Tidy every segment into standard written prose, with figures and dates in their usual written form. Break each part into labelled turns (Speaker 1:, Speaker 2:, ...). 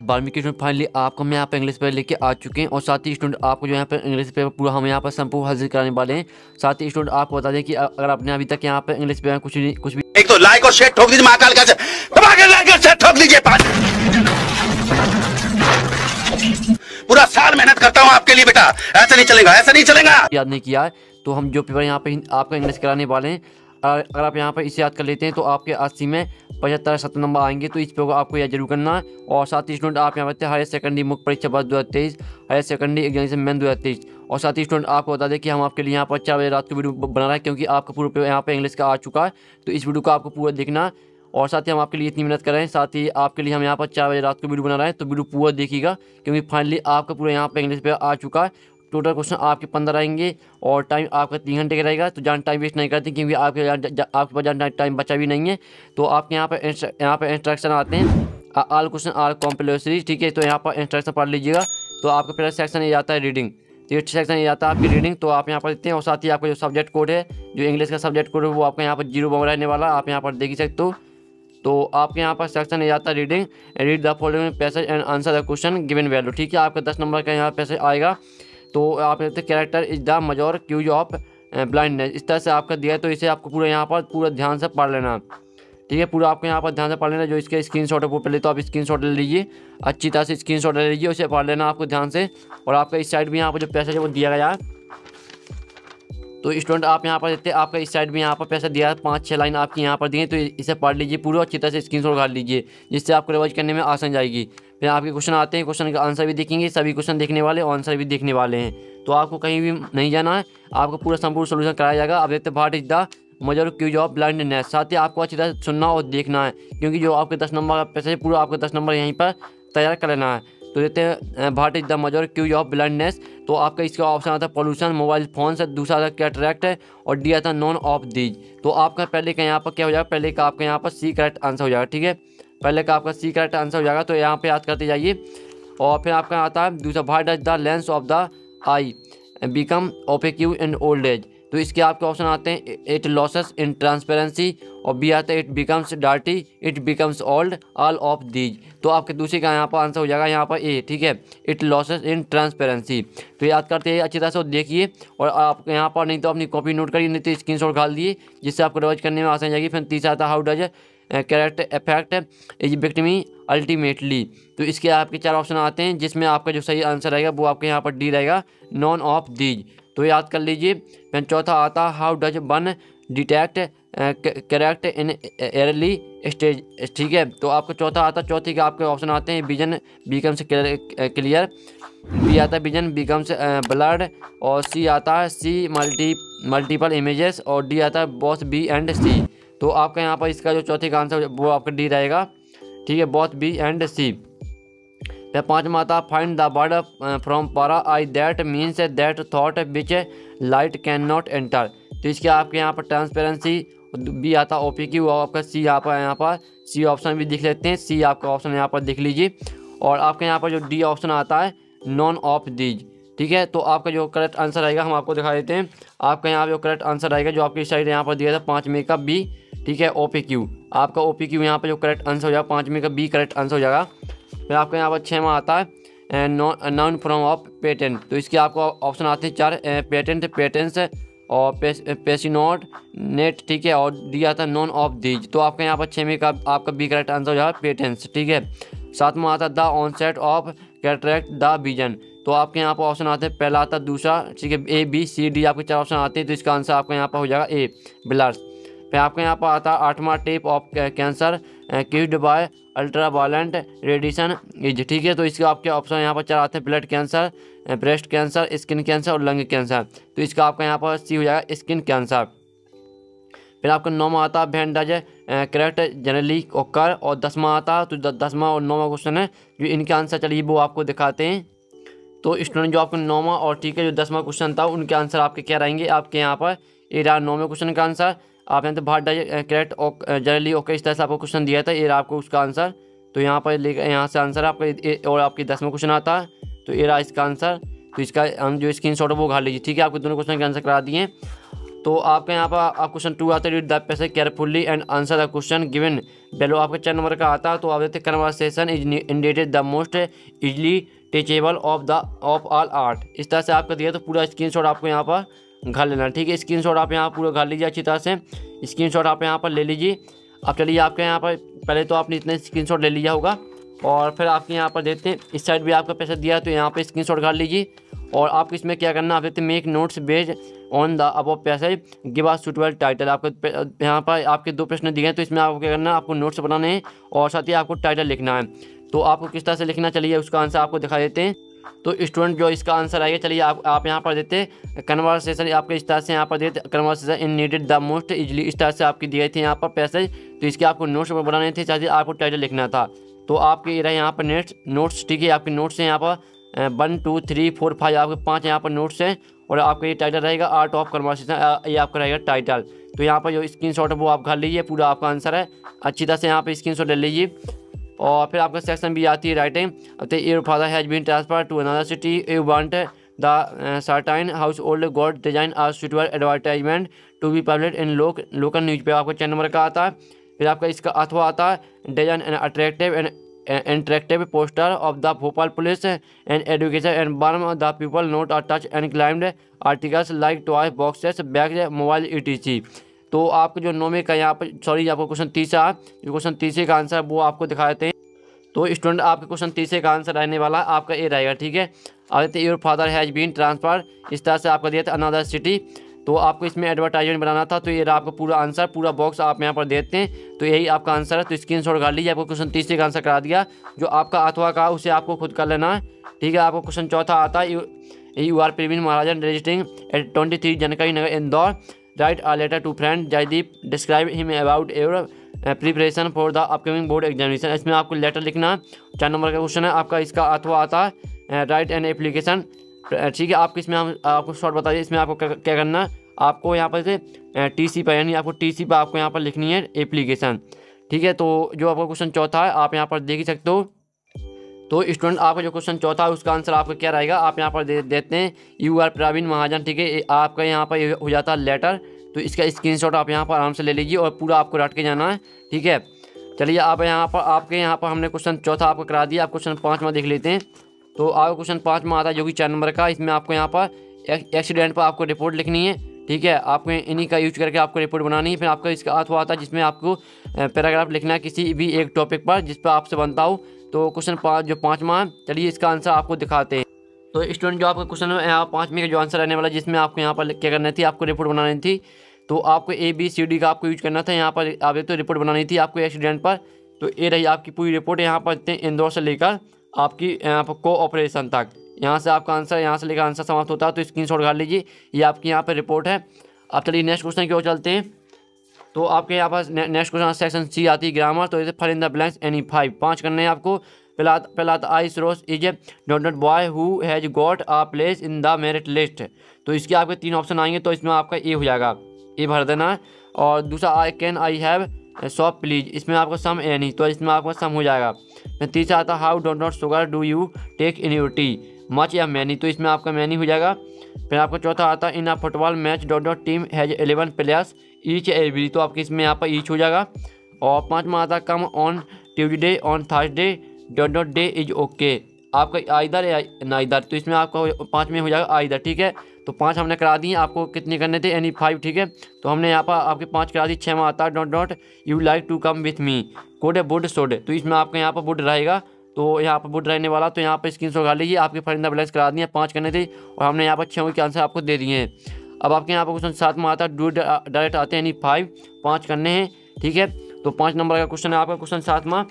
Speaker 1: 12वीं की student finally आपको हम यहाँ पर इंग्लिश पेपर लेके आ चुके हैं और साथ ही स्टूडेंट आपको जो यहाँ पर इंग्लिश पेपर पूरा हम यहाँ पर संपूर्ण हाजिर कराने वाले हैं। साथ ही स्टूडेंट आपको बता दें कि अगर आपने अभी तक यहाँ पर इंग्लिश पेपर कुछ भी
Speaker 2: एक तो लाइक और शेयर ठोक दीजिए, महाकाल का दबा के लाइक और शेयर ठोक दीजिए। पूरा साल मेहनत करता हूँ आपके लिए बेटा, ऐसा नहीं चलेगा, ऐसा नहीं चलेगा।
Speaker 1: याद नहीं किया है तो हम जो पेपर यहाँ पे आपका इंग्लिश कराने वाले हैं, अगर आप यहाँ पर इसे याद कर लेते हैं तो आपके 80 में 75-70 नंबर आएंगे। तो इस पेपर को आपको याद जरूर करना है। और साथ ही स्टूडेंट आप यहाँ पर हायर सेकेंडरी मुख्य परीक्षा वर्ष 2023, हायर सेकेंडरी एग्जामिनेशन मेन 2023। और साथ ही स्टूडेंट आपको बता दें कि हम आपके लिए यहाँ पर 4 बजे रात को वीडियो बना रहे हैं, क्योंकि आपका पूरा पेपर यहाँ पर इंग्लिश का आ चुका है। तो इस वीडियो को आपको पूरा देखना है। और साथ ही हम आपके लिए इतनी मेहनत कर रहे हैं, साथ ही आपके लिए हम यहाँ पर 4 बजे रात को वीडियो बना रहे हैं। तो वीडियो पूरा देखिएगा, क्योंकि फाइनली आपका पूरा यहाँ पर इंग्लिश पेपर आ चुका है। टोटल क्वेश्चन आपके 15 रहेंगे और टाइम आपका 3 घंटे का रहेगा। तो जान टाइम वेस्ट नहीं करते, क्योंकि आपके पास जान टाइम बचा भी नहीं है। तो आपके यहाँ पर इंस्ट्रक्शन आते हैं, ऑल क्वेश्चन आर कॉम्पल्सरी, ठीक है। तो यहाँ पर इंस्ट्रक्शन पढ़ लीजिएगा। तो आपका पहला सेक्शन ये आता है रीडिंग, तो ये सेक्शन ये आता है आपकी रीडिंग। तो आप यहाँ पर देखते हैं। और साथ ही आपका जो सब्जेक्ट कोड है, जो इंग्लिश का सब्जेक्ट कोड है, वो आपका यहाँ पर 0 रहने वाला, आप यहाँ पर देख ही सकते हो। तो आपके यहाँ पर सेक्शन ये आता है reading, read the following passage and answer the question given value, ठीक है। आपका 10 नंबर का यहाँ पैसेज आएगा। तो आप कहते हैं character is the major cause of blindness, इस तरह से आपका दिया है। तो इसे आपको पूरा यहाँ पर पूरा ध्यान से पढ़ लेना, ठीक है। पूरा आपको यहाँ पर ध्यान से पढ़ लेना। जो इसके स्क्रीनशॉट है वो पहले तो आप स्क्रीनशॉट ले लीजिए, अच्छी तरह से स्क्रीनशॉट ले लीजिए, उसे पढ़ लेना आपको ध्यान से। और आपका इस साइड भी यहाँ पर जो पैसेज है वो दिया गया है। तो स्टूडेंट आप यहाँ पर देखते हैं, आपका इस साइड में यहाँ पर पैसा दिया है, 5-6 लाइन आपकी यहाँ पर दी है। तो इसे पढ़ लीजिए पूरा, अच्छी तरह से स्क्रीनशॉट कर लीजिए, जिससे आपको रिवाइज करने में आसान जाएगी। फिर आपके क्वेश्चन आते हैं, क्वेश्चन का आंसर भी देखेंगे, सभी क्वेश्चन देखने वाले और आंसर भी देखने वाले हैं। तो आपको कहीं भी नहीं जाना है, आपको पूरा संपूर्ण सोल्यूशन कराया जाएगा। आप देखते हैं what is the major cause of blindness. साथ ही आपको अच्छी तरह से सुनना और देखना है, क्योंकि जो आपके 10 नंबर का पैसा है, पूरा आपके 10 नंबर यहीं पर तैयार कर लेना है। तो देते हैं what is the major cause of blindness. तो आपका इसका ऑप्शन आता है पॉल्यूशन, मोबाइल फोन से, दूसरा आता है कैटरैक्ट है, और डी आता है नॉन ऑफ दीज। तो आपका पहले का यहाँ पर क्या हो जाएगा, पहले का आपका यहाँ पर सी करेक्ट आंसर हो जाएगा, ठीक है। पहले का आपका सी करेक्ट आंसर हो जाएगा। तो यहाँ पे याद करते जाइए। और फिर आपका आता है दूसरा, what does the lens of the eye become opaque in old age. तो इसके आपके ऑप्शन आते हैं इट लॉसेस इन ट्रांसपेरेंसी, और बी आता है it becomes dirty, it becomes old, all of these. तो आपके दूसरे का यहाँ पर आंसर हो जाएगा यहाँ पर ए, ठीक है, इट लॉसेस इन ट्रांसपेरेंसी। तो याद करते हैं अच्छी तरह से देखिए। और आप यहाँ पर नहीं तो अपनी कॉपी नोट करिए, नहीं तो स्क्रीनशॉट डाल दिए, जिससे आपको रिवाइज करने में आसान जाएगी। फिर तीसरा आता है how does character affect his victim ultimately. तो इसके आपके 4 ऑप्शन आते हैं, जिसमें आपका जो सही आंसर रहेगा वो आपके यहाँ पर डी रहेगा, नॉन ऑफ दीज। तो याद कर लीजिए। फिर चौथा आता है how does one detect correct in early stage, ठीक है। तो आपका चौथा आता है, चौथे के आपके ऑप्शन आते हैं विजन बिकम्स क्लियर, बी आता है विजन बिकम्स ब्लर्ड, और सी आता है सी मल्टीपल इमेजेस, और डी आता है बोथ बी एंड सी। तो आपका यहाँ पर इसका जो चौथे का आंसर वो आपका डी रहेगा, ठीक है, बोथ बी एंड सी। फिर पाँचवा आता है find the word from para I that means that thought which light can not enter. तो इसके आपके यहाँ पर ट्रांसपेरेंसी, बी आता है ओपीक्यू, और आपका सी यहाँ पर सी ऑप्शन भी देख लेते हैं, सी आपका ऑप्शन यहाँ पर देख लीजिए। और आपके यहाँ पर जो डी ऑप्शन आता है नॉन ऑफ दीज, ठीक है। तो आपका जो करेक्ट आंसर आएगा हम आपको दिखा देते हैं। आपका यहाँ जो करेक्ट आंसर आएगा, जो आपकी साइड यहाँ पर दिया था 5 में का बी, ठीक है, ओपीक्यू। आपका ओपीक्यू यहाँ पर जो करेक्ट आंसर हो जाएगा 5 में का बी करेक्ट आंसर हो जाएगा। फिर आपका यहाँ पर 6वां आता है नाउन फ्रॉम ऑफ पेटेंट। तो इसके आपको ऑप्शन आते हैं 4, पेटेंट, पेटेंस, और पेसिनोट नेट, ठीक है, और डी आता है नॉन ऑफ दीज। तो आपका यहाँ पर 6 में का आपका बी करेक्ट आंसर हो जाएगा पेटेंस, ठीक है। 7वां आता है the onset of cataract the vision. तो आपके यहाँ पर ऑप्शन आते हैं पहला आता है दूसरा, ठीक है, ए बी सी डी आपके 4 ऑप्शन आते हैं। तो इसका आंसर आपका यहाँ पर हो जाएगा ए ब्लर्स। फिर आपके यहाँ पर आता है 8वां type of cancer caused by ultraviolet radiation is, ठीक है। तो इसके आपके ऑप्शन यहाँ पर 4 आते हैं, blood cancer, breast cancer, skin cancer और लंग कैंसर। तो इसका आपका यहाँ पर सी हो जाएगा स्किन कैंसर। फिर आपका 9वां आता है व्हेन डज करेक्ट जनरली ओकर, और 10वां आता है। तो 10वां और 9वां क्वेश्चन है, जो इनके आंसर चलिए वो आपको दिखाते हैं। तो स्टूडेंट जो आपका 9वां और ठीक है जो 10वां क्वेश्चन था, उनके आंसर आपके क्या रहेंगे, आपके यहाँ पर ये रहा 9वें क्वेश्चन का आंसर। आप यहाँ तो भाट करेक्ट जनरली ओके, इस तरह से आपको क्वेश्चन दिया था, ये रहा आपको उसका आंसर। तो यहाँ पर लेकर यहाँ से आंसर आपका, और आपकी 10वां क्वेश्चन आता है, तो ये रहा इसका आंसर। तो इसका हम जो स्क्रीनशॉट है वो उठा लीजिए, ठीक है। आपके दोनों क्वेश्चन के आंसर करा दिए। तो आपका यहाँ पर आप क्वेश्चन 2 आता है, read the passage carefully and answer the question given below. आपका 4 नंबर का आता है, तो आप देते conversation is indeed the most easily teachable of all art. इस तरह से आपका दिया, तो पूरा स्क्रीनशॉट आपको यहाँ पर घर लेना, ठीक है। स्क्रीनशॉट आप यहाँ पूरा घर लीजिए अच्छी तरह से, स्क्रीनशॉट आप यहाँ पर ले लीजिए। अब चलिए आपके यहाँ पर पहले तो आपने इतने स्क्रीनशॉट ले लिया होगा, और फिर आपके यहाँ पर देते हैं इस साइड भी आपका पैसा दिया है, तो यहाँ पे स्क्रीनशॉट कर लीजिए। और आपको इसमें क्या करना, आप देते हैं make notes based on the above passage give us suitable title. आपको यहाँ पर आपके 2 प्रश्न दिए हैं, तो इसमें आपको क्या करना है, आपको नोट्स बनाने हैं और साथ ही आपको टाइटल लिखना है। तो आपको किस तरह से लिखना, चलिए उसका आंसर आपको दिखा देते हैं। तो स्टूडेंट जो इसका आंसर आएगा, चलिए आप यहाँ पर देते हैं कन्वर्सेशन, आपके इस तरह से यहाँ पर देते conversation in needed the most easily, इस तरह से आपकी दिए थे यहाँ पर पैसेज। तो इसके आपको नोट्स बनाने थे, साथ ही आपको टाइटल लिखना था। तो आपके रहे यहाँ पर नोट्स, ठीक है। आपके नोट्स हैं यहाँ पर 1 2 3 4 5, आपके 5 यहाँ पर नोट्स हैं, और आपका ये टाइटल रहेगा आर्ट ऑफ कन्वर्सेशन, ये आपका रहेगा टाइटल। तो यहाँ पर जो स्क्रीनशॉट है वो आप घर लीजिए, पूरा आपका आंसर है, अच्छी तरह से यहाँ पर स्क्रीनशॉट ले लीजिए। और फिर आपका सेक्शन भी आती है राइटिंग। अब your father has been transfer to another city, you want the certain household god design a suitable advertisement to be publish in local newspaper. आपको 4 नंबर का आता है। फिर आपका इसका अथवा आता है design an attractive and interactive poster of the Bhopal police and education environment the people not touch and climbed articles like toy boxes bags mobile etc। तो आपको जो 9वें का यहाँ पर सॉरी आपको क्वेश्चन 30 है, जो क्वेश्चन 30 का आंसर वो आपको दिखा देते हैं। तो स्टूडेंट आपके क्वेश्चन 30 का आंसर रहने वाला आपका ये रहेगा, ठीक है। अब your father has been transfer, इस तरह से आपका दिया था अनदर सिटी। तो आपको इसमें एडवर्टाइजमेंट बनाना था, तो ये आपका पूरा आंसर, पूरा बॉक्स आप यहाँ पर देते हैं, तो यही आपका आंसर है। तो स्क्रीनशॉट कर लीजिए, आपको क्वेश्चन 30 का आंसर करा दिया। जो आपका अथवा का उसे आपको खुद कर लेना है, ठीक है। आपको क्वेश्चन 4 आता है, you are Praveen Maharajan registering at 23 Janki Nagar Indore, write a letter to friend Jaydeep, describe him about your preparation for the upcoming board examination. इसमें आपको लेटर लिखना है। 4 नंबर का क्वेश्चन है आपका, इसका अथवा आता है राइट एन एप्लीकेशन, ठीक है। आपको इसमें हम आपको शॉर्ट बता दिए, इसमें आपको क्या करना है, आपको यहाँ पर से TC पर, यानी आपको TC पर आपको यहाँ पर लिखनी है एप्लीकेशन, ठीक है। तो जो आपका क्वेश्चन 4 है आप यहाँ पर देख ही सकते हो। तो स्टूडेंट आपका जो क्वेश्चन 4 है उसका आंसर आपका क्या रहेगा, आप यहाँ पर देते हैं यू आर प्रवीण महाजन, ठीक है। आपका यहाँ पर हो जाता है लेटर। तो इसका स्क्रीनशॉट आप यहाँ पर आराम से ले लीजिए और पूरा आपको रट के जाना है, ठीक है। चलिए आप यहाँ पर आपके यहाँ पर हमने क्वेश्चन 4 आपको करा दिया। आप क्वेश्चन 5 में देख लेते हैं। तो आपका क्वेश्चन 5 में आता है, जो कि 4 नंबर का। इसमें आपको यहाँ पर एक्सीडेंट पर आपको रिपोर्ट लिखनी है, ठीक है। आपको इन्हीं का यूज करके आपको रिपोर्ट बनानी है। फिर आपका इसका अथवा आता है, जिसमें आपको पैराग्राफ लिखना है किसी भी एक टॉपिक पर जिस पर आपसे बनता हो। तो क्वेश्चन 5 जो 5वां है, चलिए इसका आंसर आपको दिखाते हैं। तो स्टूडेंट जो आपका क्वेश्चन है यहाँ 5वें का जो आंसर रहने वाला, जिसमें आपको यहाँ पर क्या करनी थी, आपको रिपोर्ट बनानी थी। तो आपको ABCD का आपको यूज करना था। यहाँ पर आप तो रिपोर्ट बनानी थी आपको एक्सीडेंट पर। तो ये रही आपकी पूरी रिपोर्ट, यहाँ पर इंदौर से लेकर आपकी यहाँ पर कोऑपरेशन तक, यहाँ से आपका आंसर, यहाँ से लेकर आंसर समाप्त होता है। तो स्क्रीनशॉट कर लीजिए, ये आपकी यहाँ पर रिपोर्ट है। अब चलिए नेक्स्ट क्वेश्चन की ओर चलते हैं। तो आपके यहाँ पास नेक्स्ट क्वेश्चन सेक्शन C आती है ग्रामर। तो इसे fill in the blanks any 5 करने हैं आपको। पहला I rose is dot boy who has got a place in the merit list. तो इसके आपके 3 ऑप्शन आएंगे, तो इसमें आपका ए हो जाएगा, ए भर देना है। और दूसरा आई हैव शॉप प्लीज, इसमें आपका सम एनी, तो इसमें आपका सम हो जाएगा। फिर तीसरा आता how dot sugar do you take in your tea, much या मैनी, तो इसमें आपका मैनी हो जाएगा। फिर आपका चौथा आता है in a football match dot team has 11 players each every, तो आपके इसमें यहाँ पर ईच हो जाएगा। और 5वां आता come on Tuesday on Thursday dot day is okay, आपका आइदर या नाइदर, तो इसमें आपका 5 में हो जाएगा आइदर, ठीक है। तो 5 हमने करा दिए, आपको कितने करने थे, यानी 5, ठीक है। तो हमने यहाँ पर आपके 5 करा दी। 6वां आता है dot you like to come with me code would sod, तो इसमें आपका यहाँ पर वुड रहेगा। तो यहाँ पर वुड रहने वाला, तो यहाँ पर स्क्रीनशॉट कर लीजिए। आपके फरिंदा बैलेंस करा दिए, 5 करने थे और हमने यहाँ पर 6 के आंसर आपको दे दिए हैं। अब आपके यहाँ पर क्वेश्चन 7 आता है डू डायरेक्ट आते हैं, यानी 5 करने हैं, ठीक है। तो 5 नंबर का क्वेश्चन है आपका क्वेश्चन 7वां।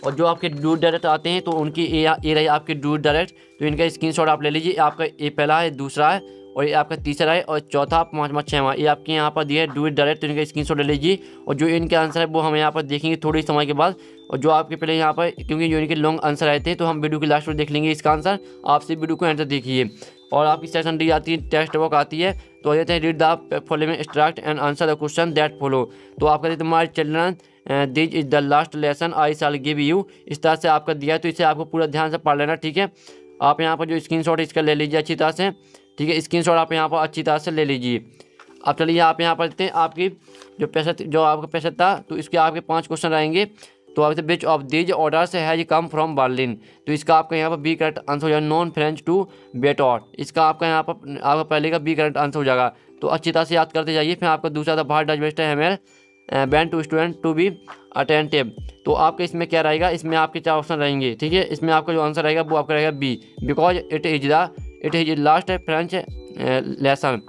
Speaker 1: और जो आपके डू डायरेक्ट आते हैं तो उनकी ये रही आपके डू डायरेक्ट, तो इनका स्क्रीनशॉट आप ले लीजिए। आपका ये पहला है, दूसरा है और ये आपका तीसरा है और चौथा 5वां 6वां ये आपके यहाँ पर दिए है डू इट डायरेक्ट, तो इनका स्क्रीनशॉट ले लीजिए। और जो इनके आंसर है वो हम यहाँ पर देखेंगे थोड़ी समय के बाद। और जो आपके पहले यहाँ पर, क्योंकि जो इनके लॉन्ग आंसर आए थे तो हम वीडियो के लास्ट में देख लेंगे इसका आंसर, आपसे वीडियो को एंड देखिए। और आपकी सेक्शन डी आती है, टेक्स्ट बुक आती है। तो कहते हैं read the following extract and answer the question that follow. तो आपका कहते हैं my children this is the last lesson I shell give you, इस तरह से आपका दिया है। तो इसे आपको पूरा ध्यान से पढ़ लेना, ठीक है। आप यहाँ पर जो स्क्रीनशॉट इसका ले लीजिए अच्छी तरह से, ठीक है। स्क्रीनशॉट आप यहाँ पर अच्छी तरह से ले लीजिए। अब चलिए आप यहाँ पर देखते हैं आपकी जो आपका पैसेज था, तो इसके आपके 5 क्वेश्चन रहेंगे। तो आपसे विच of these orders has come from Berlin, तो इसका आपका यहाँ पर बी करेक्ट आंसर हो जाएगा, नॉन फ्रेंच टू बेटॉट। इसका आपका यहाँ पर आपका पहले का बी करेक्ट आंसर हो जाएगा। तो अच्छी तरह से याद करते जाइए। फिर आपका दूसरा था बाहर डच बेस्ट है हमें ban to student to be attentive. तो आपके इसमें क्या रहेगा, इसमें आपके 4 ऑप्शन रहेंगे, ठीक है। इसमें आपका जो आंसर रहेगा वो आपका रहेगा B, because it is last French lesson.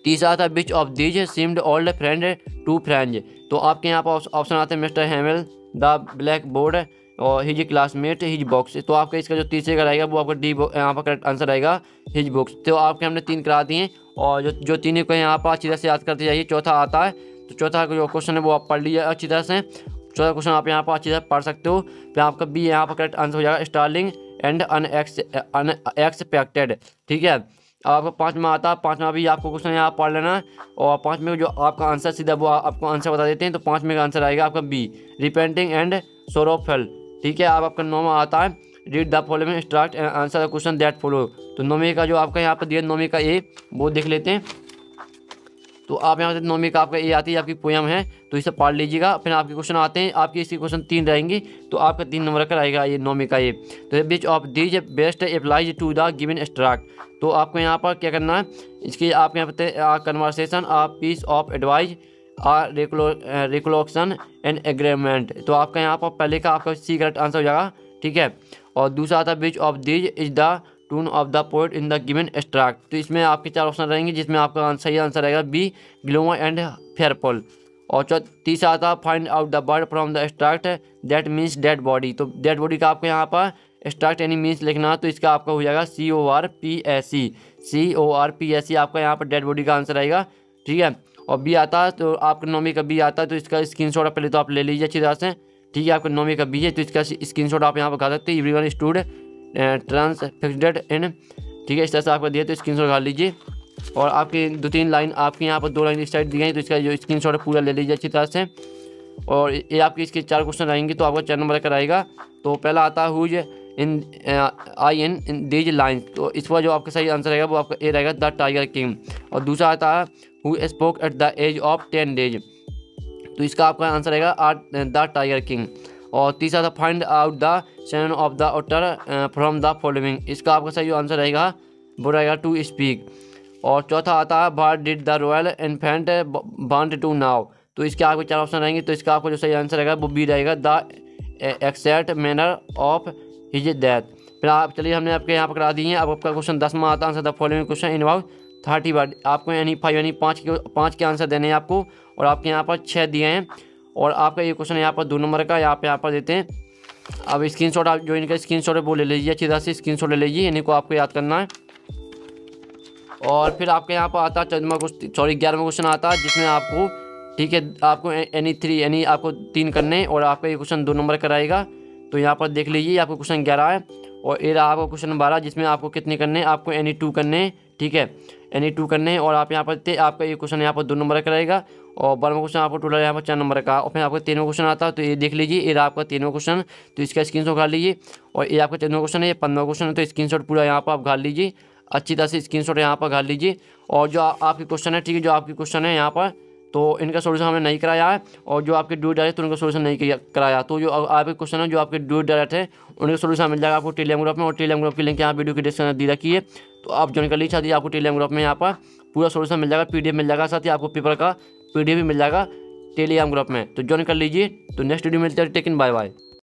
Speaker 1: तीसरा था which of these seemed old friend to friend, तो आपके यहाँ पर ऑप्शन आते हैं mister Hamel, the black board और हिज क्लासमेट हिज बॉक्स। तो आपका इसका जो तीसरे का रहेगा वो आपका डी यहाँ पर करेक्ट आंसर रहेगा हिज बुक्स। तो आपके हमने 3 करा दिए हैं और जो तीनों को यहाँ पर अच्छी तरह से याद करते जाइए। चौथा आता है, तो चौथा जो क्वेश्चन है वो आप पढ़ लीजिए अच्छी तरह से। चौथा क्वेश्चन आप यहाँ पर अच्छी तरह पढ़ सकते हो। फिर आपका बी यहाँ पर करेक्ट आंसर हो जाएगा स्टार्लिंग एंड अनएक्सपेक्टेड, ठीक है। आपका 5वां आता है, 5वां भी आपको क्वेश्चन यहाँ पढ़ लेना है और 5वें जो आपका आंसर सीधा वो आपको आंसर बता देते हैं। तो 5वें का आंसर आएगा आपका बी, रिपेंटिंग एंड सोरोफेल, ठीक है। अब आपका 9वां आता है, read the following instruct and answer the question that follow. तो 9वें का जो आपका यहाँ पर दिया 9वें का ए वो देख लेते हैं। तो आप यहाँ से 9वीं का आपका ये आती है आपकी पोयम है, तो इसे पढ़ लीजिएगा। फिर आपके क्वेश्चन आते हैं, आपके इसके क्वेश्चन 3 रहेंगे, तो आपका 3 नंबर का रहेगा ये 9वीं का ये। तो which of these best applies to the given extract, तो आपको यहाँ पर क्या करना है, इसकी आप यहाँ पर conversation a piece of advice a recollection and agreement. तो आपका यहाँ पर पहले का आपका सी करेक्ट आंसर हो जाएगा, ठीक है। और दूसरा आता है which of these is the tune of the poet in the given extract. तो इसमें आपके 4 ऑप्शन रहेंगे, जिसमें आपका सही आंसर रहेगा बी, ग्लोमा एंड फेयरफुल। और तीसरा आता find out the word from the extract that means dead body. तो डेड बॉडी का आपको यहाँ पर एक्सट्रैक्ट यानी मीन्स लिखना, तो इसका आपका हो जाएगा CORPSE आपका यहाँ पर डेड बॉडी का आंसर रहेगा, ठीक है। और बी आता है, तो आपका 9वीं का बी आता है, तो इसका स्क्रीनशॉट पहले तो आप ले लीजिए अच्छी तरह से, ठीक है। आपका 9वीं का बी है, तो इसका स्क्रीनशॉट आप यहाँ पर खा सकते हैं। एवरीवन स्टूड ट्रांसफिक्स्ड इन, ठीक है, इस तरह से आपका दिया, तो स्क्रीनशॉट खा लीजिए। और आपकी 2-3 लाइन आपके यहाँ पर 2 लाइन इस साइड दी गई, तो इसका जो स्क्रीनशॉट है पूरा ले लीजिए अच्छी तरह से। और ये आपके इसके 4 क्वेश्चन रहेंगे, तो आपका 4 नंबर का रहेगा। तो पहला आता है हुज इन दीज लाइन्स, तो इस पर जो आपका सही आंसर रहेगा वो आपका ए रहेगा, द टाइगर किंग। और दूसरा आता है who spoke at the age of 10 days, तो इसका आपका आंसर रहेगा द टाइगर किंग। और तीसरा था find out the sound of the author from the following, इसका आपका सही आंसर रहेगा वो रहेगा टू स्पीक। और चौथा आता है what did the royal infant want to now, तो इसके आपके 4 ऑप्शन रहेंगे, तो इसका आपको जो सही आंसर रहेगा वो बी रहेगा, the exact manner of his death. फिर आप चलिए हमने आपके यहाँ पर करा दिए हैं। अब आपका क्वेश्चन 10वां आता है, answer the following question involve 30 word. आपको यानी 5 के आंसर देने हैं आपको, और आपके यहाँ पर 6 दिए हैं। और आपका ये क्वेश्चन यहाँ पर 2 नंबर का यहाँ पर देते हैं। अब स्क्रीनशॉट आप जो इनका स्क्रीनशॉट है वो ले लीजिए अच्छी तरह से, स्क्रीनशॉट ले लीजिए, इन्हीं को आपको याद करना है। और फिर आपके यहाँ पर आता है 11वां क्वेश्चन आता है, जिसमें आपको, ठीक है, आपको एनी 3 यानी आपको 3 करने, और आपका ये क्वेश्चन 2 नंबर कराएगा। तो यहाँ पर देख लीजिए, आपको क्वेश्चन 11 है, और ये रहा आपका क्वेश्चन 12, जिसमें आपको कितने करने, आपको एनी 2 करने, ठीक है, एनी 2 करने। और आप यहाँ पर आपका ये क्वेश्चन यहाँ पर 2 नंबर का रहेगा, और 12वां क्वेश्चन आपको टोटल यहाँ पर 4 नंबर का। और फिर आपका 13वां क्वेश्चन आता है, तो ये देख लीजिए, ये रहा आपका 13वां क्वेश्चन, तो इसका स्क्रीनशॉट खा लीजिए। और ये आपका 14वां क्वेश्चन है, ये 15वां क्वेश्चन है, तो स्क्रीनशॉट पूरा यहाँ पर आप घाल लीजिए अच्छी तरह से, स्क्रीनशॉट यहाँ पर घाल लीजिए। और जो आपके क्वेश्चन है, ठीक है, जो आपके क्वेश्चन है यहाँ पर, तो इनका सोल्यूशन हमने नहीं कराया है, और जो आपके ड्यू डायरेक्ट तो उनका सोल्यूशन नहीं कराया। तो जो आपके क्वेश्चन है, जो आपके ड्यू डायरेक्ट है, उनका सोल्यूशन मिल जाएगा आपको टेलीग्राम ग्रुप में, और टेलीग्राम ग्रुप की लिंक यहाँ वीडियो की डिस्क्रिप्शन दी रखी है, तो आप ज्वाइन कर लीजिए। साथ ही आपको टेलीग्राम ग्रुप में यहाँ पर पूरा सोल्यूशन मिल जाएगा, PDF मिल जाएगा, साथ ही आपको पेपर का PDF भी मिल जाएगा टेलीग्राम ग्रुप में, तो ज्वाइन कर लीजिए। तो नेक्स्ट वीडियो मिलते हैं, टेक इन, बाय बाय।